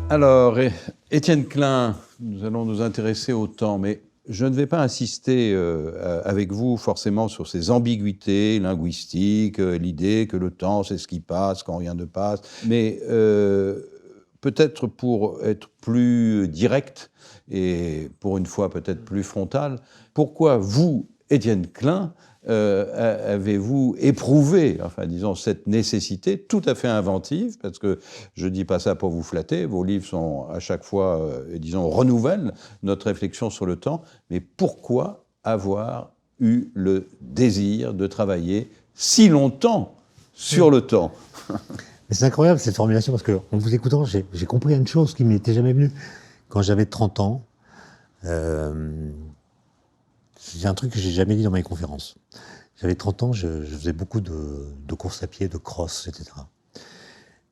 Alors, Étienne Klein, nous allons nous intéresser au temps, mais je ne vais pas insister avec vous forcément sur ces ambiguïtés linguistiques, l'idée que le temps, c'est ce qui passe quand rien ne passe, mais peut-être pour être plus direct et pour une fois peut-être plus frontal, pourquoi vous, Étienne Klein, avez-vous éprouvé, enfin disons, cette nécessité tout à fait inventive, parce que je ne dis pas ça pour vous flatter, vos livres sont à chaque fois, disons, renouvellent notre réflexion sur le temps, mais pourquoi avoir eu le désir de travailler si longtemps sur le temps? Mais c'est incroyable cette formulation parce que en vous écoutant, j'ai compris une chose qui m'était jamais venue. Quand j'avais 30 ans, j'ai un truc que j'ai jamais dit dans mes conférences. J'avais 30 ans, je faisais beaucoup de courses à pied, de cross, etc.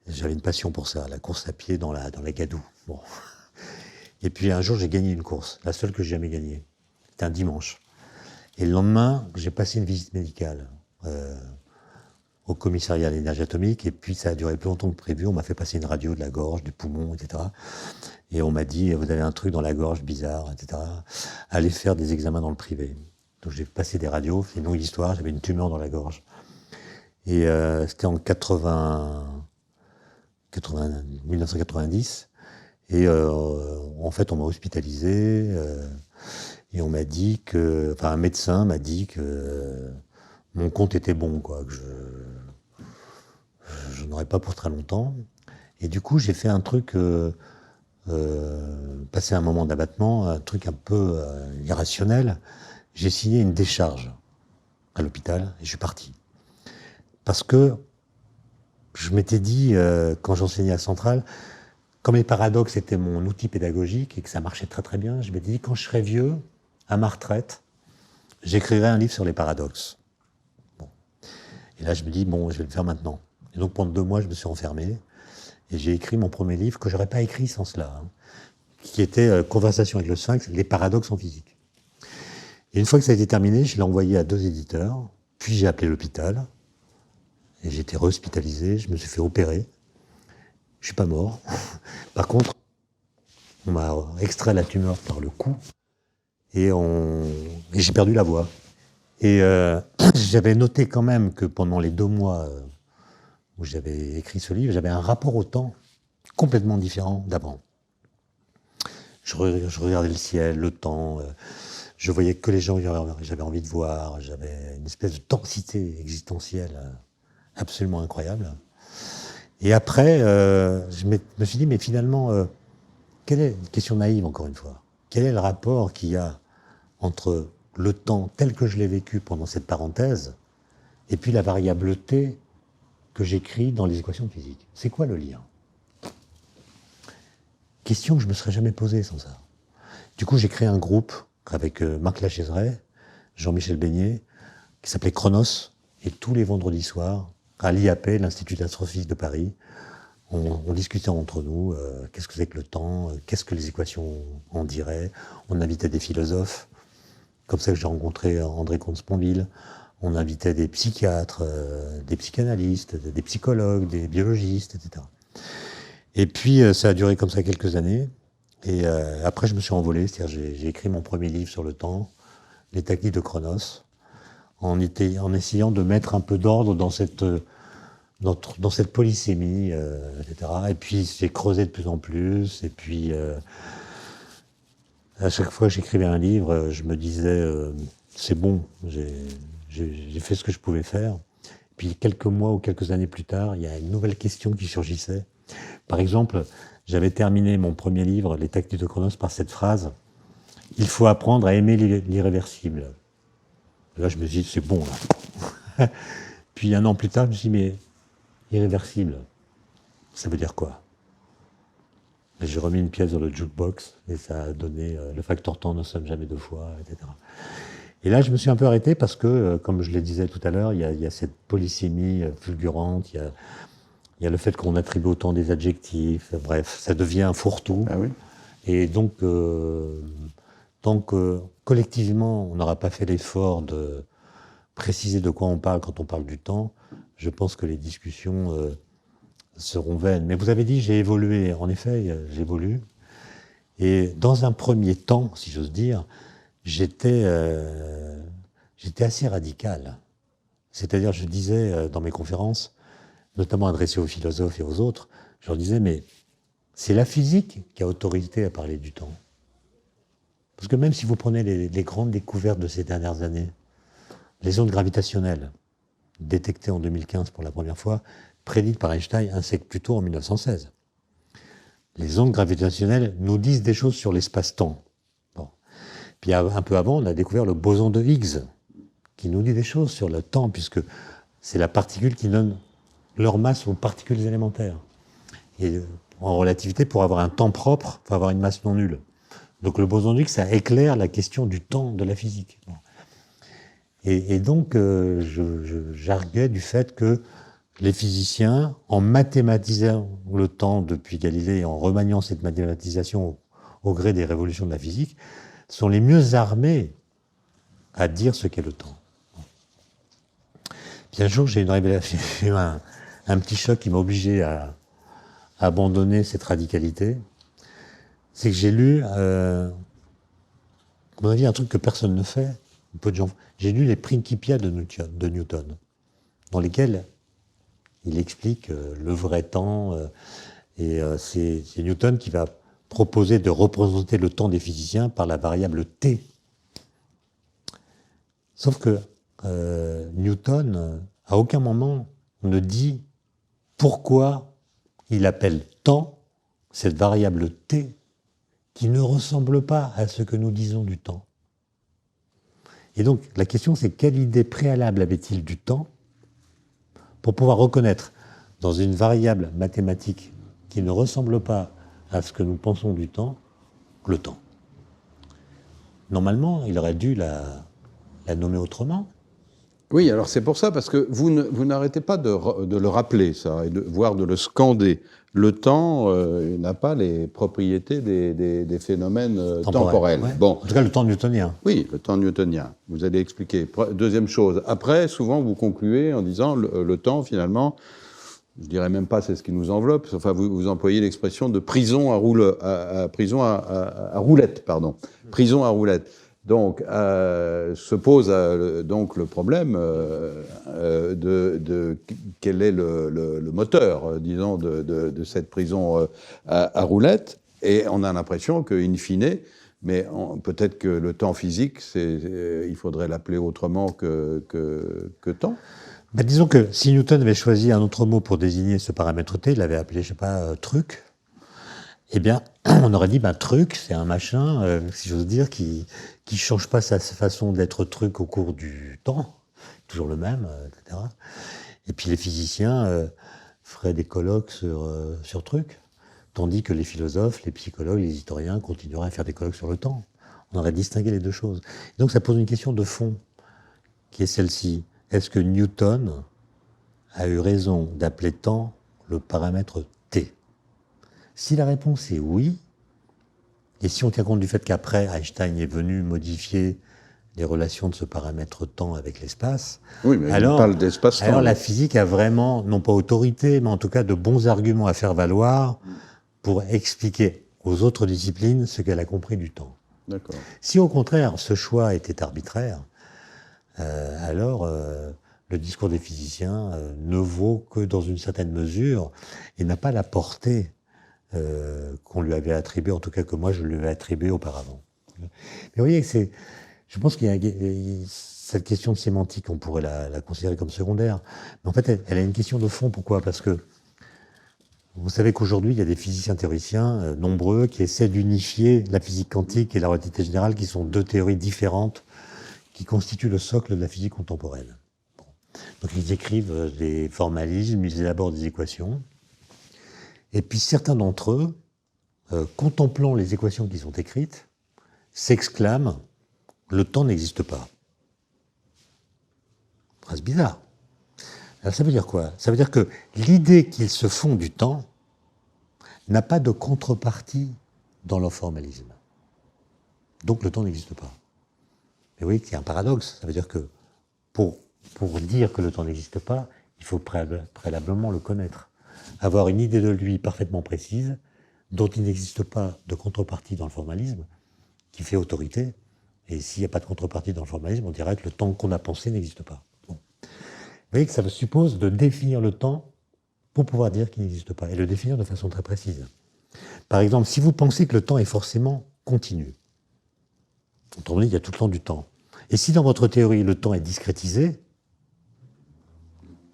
J'avais une passion pour ça, la course à pied dans la gadoue. Bon. Et puis un jour, j'ai gagné une course, la seule que j'ai jamais gagnée. C'était un dimanche. Et le lendemain, j'ai passé une visite médicale au commissariat à l'énergie atomique, et puis ça a duré plus longtemps que prévu. On m'a fait passer une radio de la gorge, du poumon, etc. Et on m'a dit, vous avez un truc dans la gorge bizarre, etc. Allez faire des examens dans le privé. Donc j'ai passé des radios, c'est une longue histoire, j'avais une tumeur dans la gorge. Et c'était en 1990. Et en fait, on m'a hospitalisé, et on m'a dit que, enfin, un médecin m'a dit que mon compte était bon, quoi, que je n'aurais pas pour très longtemps. Et du coup, j'ai fait un truc, passé un moment d'abattement, un truc un peu irrationnel. J'ai signé une décharge à l'hôpital et je suis parti. Parce que je m'étais dit, quand j'enseignais à Centrale, comme les paradoxes étaient mon outil pédagogique et que ça marchait très très bien, je m'étais dit, quand je serai vieux, à ma retraite, j'écrirai un livre sur les paradoxes. Bon. Et là, je me dis, bon, je vais le faire maintenant. Et donc, pendant 2 mois, je me suis enfermé et j'ai écrit mon premier livre que j'aurais pas écrit sans cela, hein, qui était Conversation avec le Sphinx, les paradoxes en physique. Et une fois que ça a été terminé, je l'ai envoyé à 2 éditeurs, puis j'ai appelé l'hôpital, et j'ai été re-hospitalisé, je me suis fait opérer. Je suis pas mort. Par contre, on m'a extrait la tumeur par le cou, et j'ai perdu la voix. Et j'avais noté quand même que pendant les 2 mois où j'avais écrit ce livre, j'avais un rapport au temps complètement différent d'avant. Je regardais le ciel, le temps, je voyais que les gens que j'avais envie de voir, j'avais une espèce de densité existentielle absolument incroyable. Et après, je me suis dit, mais finalement, quelle est, une question naïve encore une fois, quel est le rapport qu'il y a entre le temps tel que je l'ai vécu pendant cette parenthèse et puis la variable t que j'écris dans les équations de physique? C'est quoi le lien? Question que je me serais jamais posée sans ça. Du coup, j'ai créé un groupe avec Marc Lachaiseray, Jean-Michel Beignet, qui s'appelait Chronos, et tous les vendredis soirs, à l'IAP, l'Institut d'astrophysique de Paris, on discutait entre nous, qu'est-ce que c'est que le temps, qu'est-ce que les équations en diraient. On invitait des philosophes, comme ça que j'ai rencontré André Comte-Sponville. On invitait des psychiatres, des psychanalystes, des psychologues, des biologistes, etc. Et puis, ça a duré comme ça quelques années. Et après, je me suis envolé, c'est-à-dire j'ai écrit mon premier livre sur le temps, Les techniques de Chronos, en essayant de mettre un peu d'ordre dans cette polysémie, etc. Et puis, j'ai creusé de plus en plus. Et puis, à chaque fois que j'écrivais un livre, je me disais, c'est bon, j'ai fait ce que je pouvais faire. Puis, quelques mois ou quelques années plus tard, il y a une nouvelle question qui surgissait. Par exemple, j'avais terminé mon premier livre, Les techniques de Chronos, par cette phrase: il faut apprendre à aimer l'irréversible. Là, je me suis dit, c'est bon, là. Puis 1 an plus tard, je me suis dit, mais irréversible, ça veut dire quoi? Et j'ai remis une pièce dans le jukebox, et ça a donné le facteur temps ne somme jamais 2 fois, etc. Et là, je me suis un peu arrêté parce que, comme je le disais tout à l'heure, il y a cette polysémie fulgurante, il y a le fait qu'on attribue autant des adjectifs, bref, ça devient un fourre-tout. Ah oui. Et donc, tant que collectivement, on n'aura pas fait l'effort de préciser de quoi on parle quand on parle du temps, je pense que les discussions seront vaines. Mais vous avez dit, j'ai évolué. En effet, j'évolue. Et dans un premier temps, si j'ose dire, j'étais assez radical. C'est-à-dire, je disais dans mes conférences, notamment adressées aux philosophes et aux autres, je leur disais, mais c'est la physique qui a autorité à parler du temps. Parce que même si vous prenez les grandes découvertes de ces dernières années, les ondes gravitationnelles, détectées en 2015 pour la première fois, prédites par Einstein un siècle plus tôt en 1916. Les ondes gravitationnelles nous disent des choses sur l'espace-temps. Bon. Puis un peu avant, on a découvert le boson de Higgs, qui nous dit des choses sur le temps, puisque c'est la particule qui donne leur masse aux particules élémentaires. Et en relativité, pour avoir un temps propre, il faut avoir une masse non nulle. Donc le boson de Higgs, ça éclaire la question du temps de la physique. Bon. Et donc, j'arguais du fait que les physiciens, en mathématisant le temps depuis Galilée et en remaniant cette mathématisation au gré des révolutions de la physique, sont les mieux armés à dire ce qu'est le temps. Puis un jour, j'ai une révélation, j'ai eu un petit choc qui m'a obligé à abandonner cette radicalité. C'est que j'ai lu, à mon avis, un truc que personne ne fait, peu de gens. J'ai lu les Principia de Newton, dans lesquels il explique le vrai temps, et c'est Newton qui va proposer de représenter le temps des physiciens par la variable t. Sauf que Newton, à aucun moment, ne dit pourquoi il appelle temps cette variable t qui ne ressemble pas à ce que nous disons du temps. Et donc, la question, c'est quelle idée préalable avait-il du temps pour pouvoir reconnaître dans une variable mathématique qui ne ressemble pas à ce que nous pensons du temps, le temps. Normalement, il aurait dû la nommer autrement. Oui, alors c'est pour ça, parce que vous n'arrêtez pas de le rappeler, ça, et voire de le scander. Le temps n'a pas les propriétés des phénomènes temporels. Ouais. Bon. En tout cas, le temps newtonien. Oui, le temps newtonien. Vous allez expliquer. Deuxième chose. Après, souvent, vous concluez en disant le temps, finalement, je dirais même pas c'est ce qui nous enveloppe, enfin, vous employez l'expression de prison à roulette, pardon. Prison à roulette. Donc, se pose donc le problème de quel est le moteur, disons, de cette prison à roulette. Et on a l'impression qu'in fine, mais peut-être que le temps physique, il faudrait l'appeler autrement que temps. Ben, disons que si Newton avait choisi un autre mot pour désigner ce paramètre t, il l'avait appelé, je sais pas, truc, eh bien, on aurait dit, ben, truc, c'est un machin, si j'ose dire, qui change pas sa façon d'être truc au cours du temps, toujours le même, etc. Et puis les physiciens feraient des colloques sur truc, tandis que les philosophes, les psychologues, les historiens continueraient à faire des colloques sur le temps. On aurait distingué les deux choses. Et donc ça pose une question de fond, qui est celle-ci. Est-ce que Newton a eu raison d'appeler temps le paramètre t? Si la réponse est oui, et si on tient compte du fait qu'après Einstein est venu modifier les relations de ce paramètre temps avec l'espace, oui, mais alors, on parle d'espace-temps. Alors la physique a vraiment, non pas autorité, mais en tout cas de bons arguments à faire valoir pour expliquer aux autres disciplines ce qu'elle a compris du temps. D'accord. Si au contraire ce choix était arbitraire, alors le discours des physiciens ne vaut que dans une certaine mesure et n'a pas la portée qu'on lui avait attribuée, en tout cas que moi je lui avais attribuée auparavant. Mais vous voyez, je pense qu'il y a cette question de sémantique, on pourrait la considérer comme secondaire, mais en fait elle a une question de fond. Pourquoi? Parce que vous savez qu'aujourd'hui il y a des physiciens théoriciens nombreux qui essaient d'unifier la physique quantique et la relativité générale, qui sont deux théories différentes qui constituent le socle de la physique contemporaine. Bon. Donc ils écrivent des formalismes, ils élaborent des équations, et puis certains d'entre eux, contemplant les équations qui sont écrites, s'exclament « le temps n'existe pas ». Phrase bizarre. Alors ça veut dire quoi? Ça veut dire que l'idée qu'ils se font du temps n'a pas de contrepartie dans leur formalisme. Donc le temps n'existe pas. Mais oui, c'est un paradoxe. Ça veut dire que pour dire que le temps n'existe pas, il faut préalablement le connaître. avoir une idée de lui parfaitement précise, dont il n'existe pas de contrepartie dans le formalisme, qui fait autorité. Et s'il n'y a pas de contrepartie dans le formalisme, on dirait que le temps qu'on a pensé n'existe pas. Bon. Vous voyez que ça suppose de définir le temps pour pouvoir dire qu'il n'existe pas, et le définir de façon très précise. Par exemple, si vous pensez que le temps est forcément continu, autrement dit, il y a tout le temps du temps, et si dans votre théorie, le temps est discrétisé,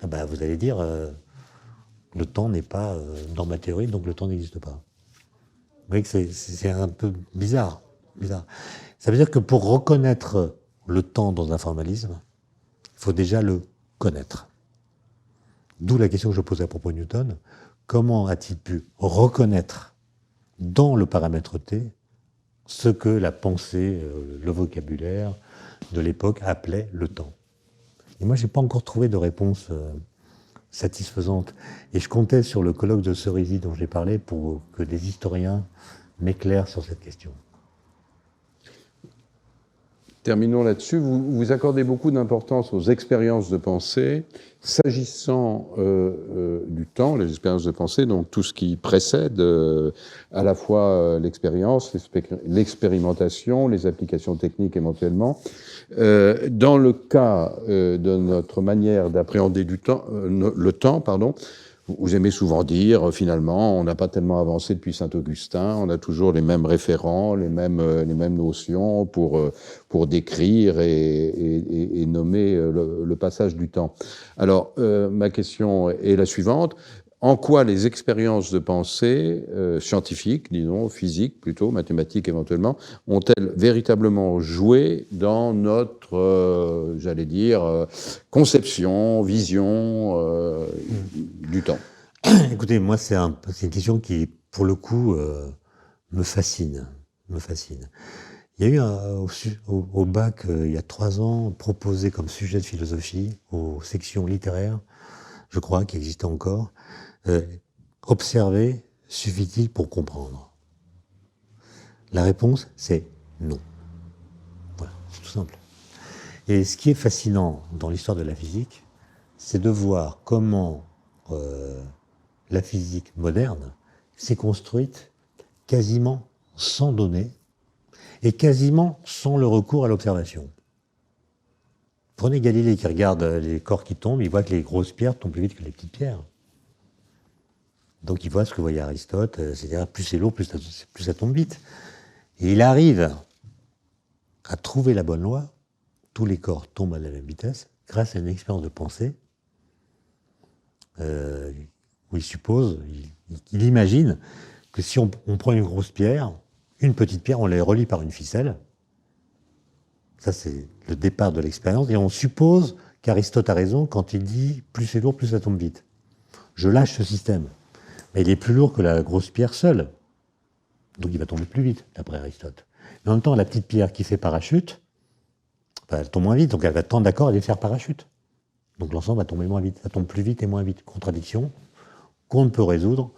ben vous allez dire, le temps n'est pas dans ma théorie, donc le temps n'existe pas. Vous voyez que c'est un peu bizarre. Ça veut dire que pour reconnaître le temps dans un formalisme, il faut déjà le connaître. D'où la question que je posais à propos de Newton. Comment a-t-il pu reconnaître dans le paramètre T ce que la pensée, le vocabulaire de l'époque appelait le temps? Et moi, je n'ai pas encore trouvé de réponse satisfaisante. Et je comptais sur le colloque de Cerisy dont j'ai parlé pour que des historiens m'éclairent sur cette question. Terminons là-dessus. Vous accordez beaucoup d'importance aux expériences de pensée. S'agissant du temps, les expériences de pensée, donc tout ce qui précède à la fois l'expérience, l'expérimentation, les applications techniques éventuellement. Dans le cas de notre manière d'appréhender le temps, vous aimez souvent dire, finalement, on n'a pas tellement avancé depuis Saint-Augustin, on a toujours les mêmes référents, les mêmes notions pour décrire et nommer le passage du temps. Alors, ma question est la suivante. En quoi les expériences de pensée scientifiques, disons, physiques plutôt, mathématiques éventuellement, ont-elles véritablement joué dans notre, j'allais dire, conception, vision du temps? Écoutez, moi, c'est une question qui, pour le coup, me fascine. Il y a eu au bac, il y a 3 ans, proposé comme sujet de philosophie aux sections littéraires, je crois, qui existait encore, observer suffit-il pour comprendre? La réponse, c'est non. Voilà, c'est tout simple. Et ce qui est fascinant dans l'histoire de la physique, c'est de voir comment la physique moderne s'est construite quasiment sans données et quasiment sans le recours à l'observation. Prenez Galilée qui regarde les corps qui tombent, il voit que les grosses pierres tombent plus vite que les petites pierres. Donc il voit ce que voyait Aristote, c'est-à-dire plus c'est lourd, plus ça tombe vite. Et il arrive à trouver la bonne loi, tous les corps tombent à la même vitesse, grâce à une expérience de pensée, où il suppose, il imagine que si on prend une grosse pierre, une petite pierre, on les relie par une ficelle. Ça, c'est le départ de l'expérience. Et on suppose qu'Aristote a raison quand il dit « plus c'est lourd, plus ça tombe vite ». Je lâche ce système. Mais il est plus lourd que la grosse pierre seule. Donc il va tomber plus vite, d'après Aristote. Mais en même temps, la petite pierre qui fait parachute, elle tombe moins vite, donc elle va tendre d'accord à aller faire parachute. Donc l'ensemble va tomber moins vite. Ça tombe plus vite et moins vite. Contradiction qu'on ne peut résoudre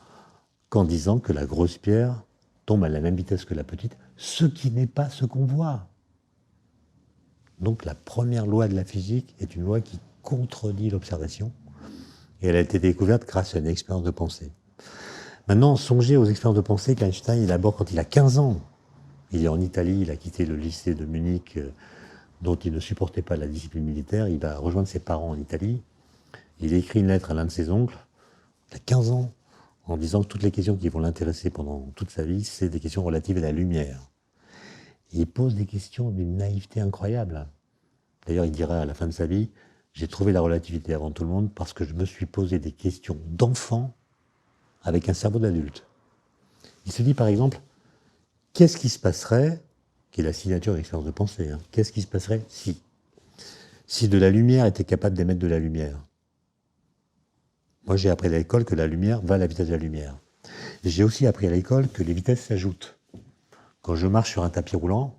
qu'en disant que la grosse pierre tombe à la même vitesse que la petite, ce qui n'est pas ce qu'on voit. Donc la première loi de la physique est une loi qui contredit l'observation, et elle a été découverte grâce à une expérience de pensée. Maintenant, songez aux expériences de pensée qu'Einstein élabore quand il a 15 ans. Il est en Italie, il a quitté le lycée de Munich, dont il ne supportait pas la discipline militaire. Il va rejoindre ses parents en Italie. Il écrit une lettre à l'un de ses oncles, il a 15 ans, en disant que toutes les questions qui vont l'intéresser pendant toute sa vie, c'est des questions relatives à la lumière. Et il pose des questions d'une naïveté incroyable. D'ailleurs, il dira à la fin de sa vie, j'ai trouvé la relativité avant tout le monde parce que je me suis posé des questions d'enfant avec un cerveau d'adulte. Il se dit par exemple, qu'est-ce qui se passerait, qui est la signature de l'expérience de pensée, qu'est-ce qui se passerait si de la lumière était capable d'émettre de la lumière? Moi, j'ai appris à l'école que la lumière va à la vitesse de la lumière. J'ai aussi appris à l'école que les vitesses s'ajoutent. Quand je marche sur un tapis roulant,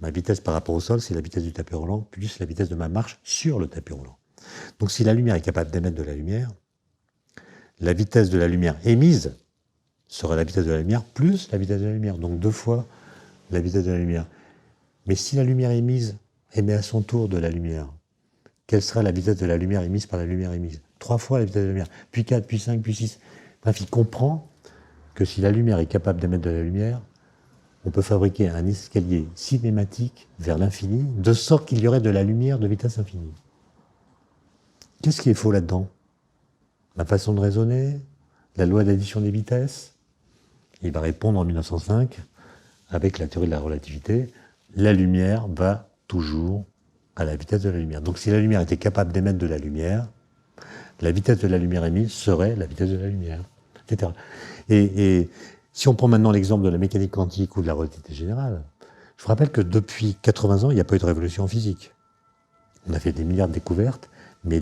ma vitesse par rapport au sol, c'est la vitesse du tapis roulant plus la vitesse de ma marche sur le tapis roulant. Donc si la lumière est capable d'émettre de la lumière, la vitesse de la lumière émise sera la vitesse de la lumière plus la vitesse de la lumière. Donc 2 fois la vitesse de la lumière. Mais si la lumière émise émet à son tour de la lumière, quelle sera la vitesse de la lumière émise par la lumière émise? 3 fois la vitesse de la lumière, puis 4, puis 5, puis 6. Bref, il comprend que si la lumière est capable d'émettre de la lumière, on peut fabriquer un escalier cinématique vers l'infini, de sorte qu'il y aurait de la lumière de vitesse infinie. Qu'est-ce qui est faux là-dedans? La façon de raisonner? La loi d'addition des vitesses? Il va répondre en 1905, avec la théorie de la relativité, la lumière va toujours à la vitesse de la lumière. Donc si la lumière était capable d'émettre de la lumière, la vitesse de la lumière émise serait la vitesse de la lumière, etc. Et si on prend maintenant l'exemple de la mécanique quantique ou de la relativité générale, je vous rappelle que depuis 80 ans, il n'y a pas eu de révolution en physique. On a fait des milliards de découvertes, mais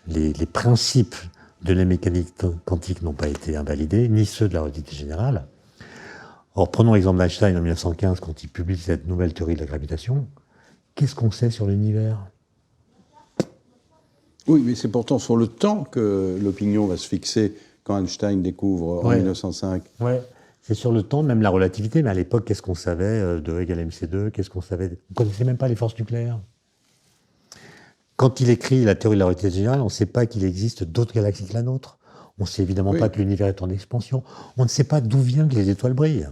les principes de la mécanique quantique n'ont pas été invalidés, ni ceux de la relativité générale. Or, prenons l'exemple d'Einstein en 1915, quand il publie cette nouvelle théorie de la gravitation. Qu'est-ce qu'on sait sur l'univers? Oui, mais c'est pourtant sur le temps que l'opinion va se fixer quand Einstein découvre en 1905. Ouais, c'est sur le temps, même la relativité. Mais à l'époque, qu'est-ce qu'on savait de E égale mc2? Qu'est-ce qu'on savait? On ne connaissait même pas les forces nucléaires. Quand il écrit la théorie de la relativité générale, on ne sait pas qu'il existe d'autres galaxies que la nôtre. On ne sait évidemment pas que l'univers est en expansion. On ne sait pas d'où viennent que les étoiles brillent.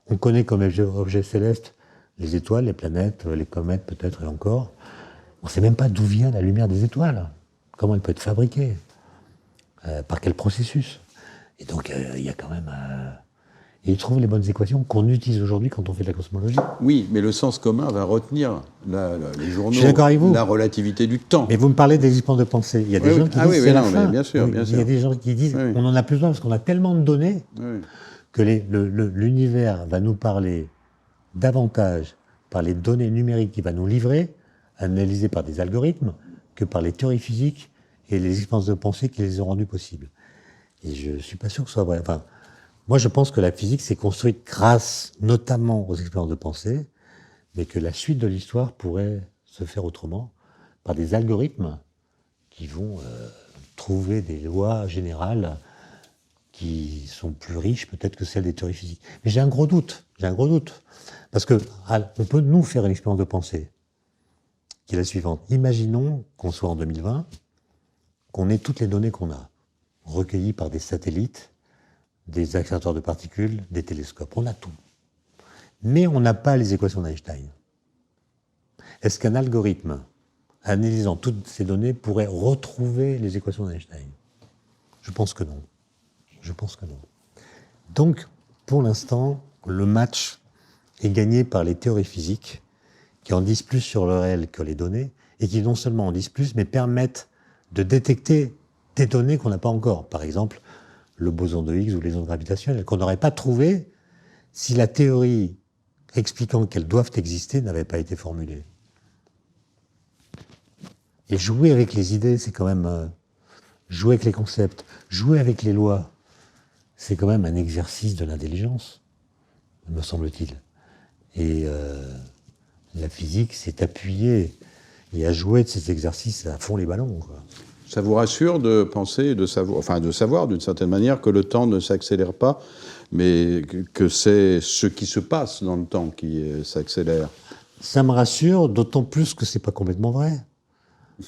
On connaît comme objet céleste les étoiles, les planètes, les comètes peut-être et encore. On ne sait même pas d'où vient la lumière des étoiles. Comment elle peut être fabriquée, par quel processus. Et donc il y a quand même... Et il trouve les bonnes équations qu'on utilise aujourd'hui quand on fait de la cosmologie. Oui, mais le sens commun va retenir les journaux, je suis d'accord avec vous. La relativité du temps. Mais vous me parlez d'existence de pensée. Il y a des gens qui disent c'est la fin. Bien sûr, bien sûr. Il y a des gens qui disent on en a plus besoin parce qu'on a tellement de données que l'univers va nous parler davantage par les données numériques qu'il va nous livrer, analysées par des algorithmes, que par les théories physiques et les expériences de pensée qui les ont rendues possibles. Et je ne suis pas sûr que ce soit vrai. Enfin, moi, je pense que la physique s'est construite grâce notamment aux expériences de pensée, mais que la suite de l'histoire pourrait se faire autrement, par des algorithmes qui vont trouver des lois générales qui sont plus riches peut-être que celles des théories physiques. Mais j'ai un gros doute. Parce que on peut nous faire une expérience de pensée, qui est la suivante. Imaginons qu'on soit en 2020, qu'on ait toutes les données qu'on a, recueillies par des satellites, des accélérateurs de particules, des télescopes. On a tout. Mais on n'a pas les équations d'Einstein. Est-ce qu'un algorithme, analysant toutes ces données, pourrait retrouver les équations d'Einstein? Je pense que non. Donc, pour l'instant, le match est gagné par les théories physiques, qui en disent plus sur le réel que les données, et qui non seulement en disent plus, mais permettent de détecter des données qu'on n'a pas encore. Par exemple, le boson de Higgs ou les ondes gravitationnelles, qu'on n'aurait pas trouvé si la théorie expliquant qu'elles doivent exister n'avait pas été formulée. Et jouer avec les idées, c'est quand même... jouer avec les concepts, jouer avec les lois, c'est quand même un exercice de l'intelligence, me semble-t-il. Et la physique s'est appuyée et a joué de ces exercices à fond les ballons, quoi. Ça vous rassure de penser, de savoir d'une certaine manière que le temps ne s'accélère pas, mais que c'est ce qui se passe dans le temps qui s'accélère? Ça me rassure, d'autant plus que c'est pas complètement vrai.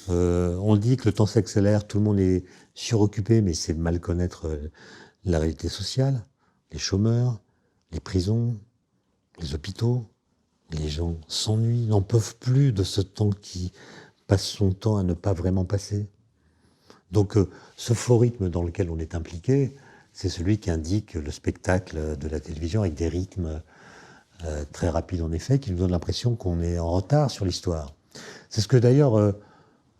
On dit que le temps s'accélère, tout le monde est suroccupé, mais c'est mal connaître la réalité sociale, les chômeurs, les prisons, les hôpitaux. Les gens s'ennuient, n'en peuvent plus de ce temps qui passe son temps à ne pas vraiment passer. Donc ce faux rythme dans lequel on est impliqué, c'est celui qui indique le spectacle de la télévision avec des rythmes très rapides en effet, qui nous donnent l'impression qu'on est en retard sur l'histoire. C'est ce que d'ailleurs,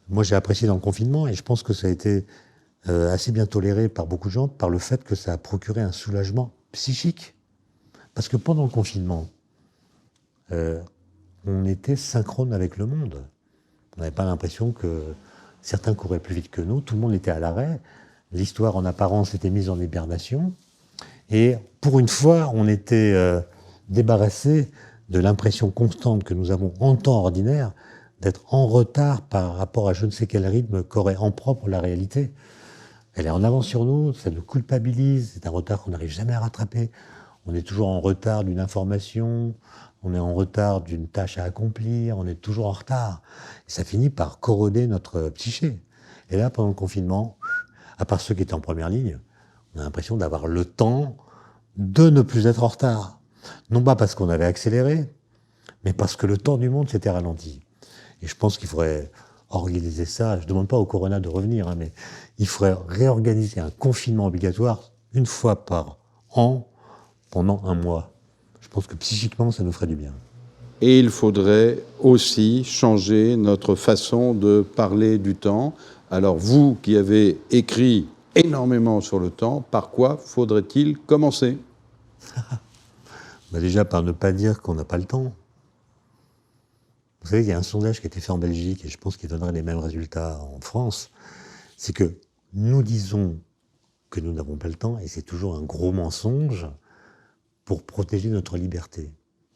moi j'ai apprécié dans le confinement, et je pense que ça a été assez bien toléré par beaucoup de gens, par le fait que ça a procuré un soulagement psychique. Parce que pendant le confinement, on était synchrone avec le monde. On n'avait pas l'impression que certains couraient plus vite que nous, tout le monde était à l'arrêt, l'histoire en apparence était mise en hibernation, et pour une fois, on était débarrassé de l'impression constante que nous avons en temps ordinaire d'être en retard par rapport à je ne sais quel rythme qu'aurait en propre la réalité. Elle est en avance sur nous, ça nous culpabilise, c'est un retard qu'on n'arrive jamais à rattraper. On est toujours en retard d'une information, on est en retard d'une tâche à accomplir, on est toujours en retard. Et ça finit par corroder notre psyché. Et là, pendant le confinement, à part ceux qui étaient en première ligne, On a l'impression d'avoir le temps de ne plus être en retard. Non pas parce qu'on avait accéléré, mais parce que le temps du monde s'était ralenti. Et je pense qu'il faudrait organiser ça. Je ne demande pas au Corona de revenir, hein, mais il faudrait réorganiser un confinement obligatoire une fois par an pendant un mois. Je pense que psychiquement, ça nous ferait du bien. Et il faudrait aussi changer notre façon de parler du temps. Alors vous qui avez écrit énormément sur le temps, par quoi faudrait-il commencer? Déjà par ne pas dire qu'on n'a pas le temps. Vous savez, il y a un sondage qui a été fait en Belgique, et je pense qu'il donnerait les mêmes résultats en France. C'est que nous disons que nous n'avons pas le temps, et c'est toujours un gros mensonge pour protéger notre liberté.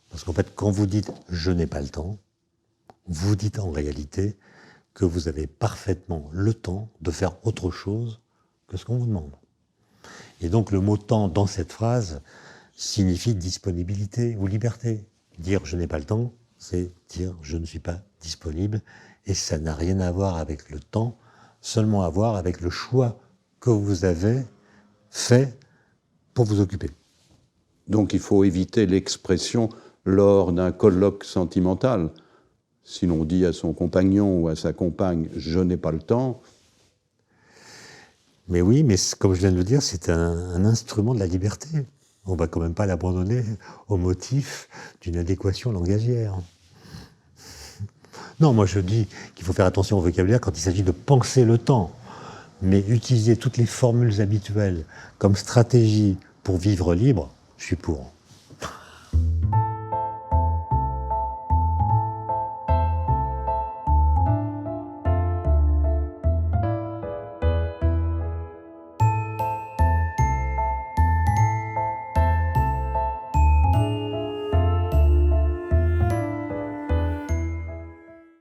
Parce qu'en fait, quand vous dites « je n'ai pas le temps », vous dites en réalité que vous avez parfaitement le temps de faire autre chose que ce qu'on vous demande. Et donc le mot « temps » dans cette phrase signifie disponibilité ou liberté. Dire « je n'ai pas le temps », c'est dire « je ne suis pas disponible », et ça n'a rien à voir avec le temps, seulement à voir avec le choix que vous avez fait pour vous occuper. Donc il faut éviter l'expression lors d'un colloque sentimental. Si l'on dit à son compagnon ou à sa compagne « je n'ai pas le temps », mais oui, mais comme je viens de le dire, c'est un instrument de la liberté. On ne va quand même pas l'abandonner au motif d'une adéquation langagière. Non, moi je dis qu'il faut faire attention au vocabulaire quand il s'agit de penser le temps. Mais utiliser toutes les formules habituelles comme stratégie pour vivre libre, je suis pour.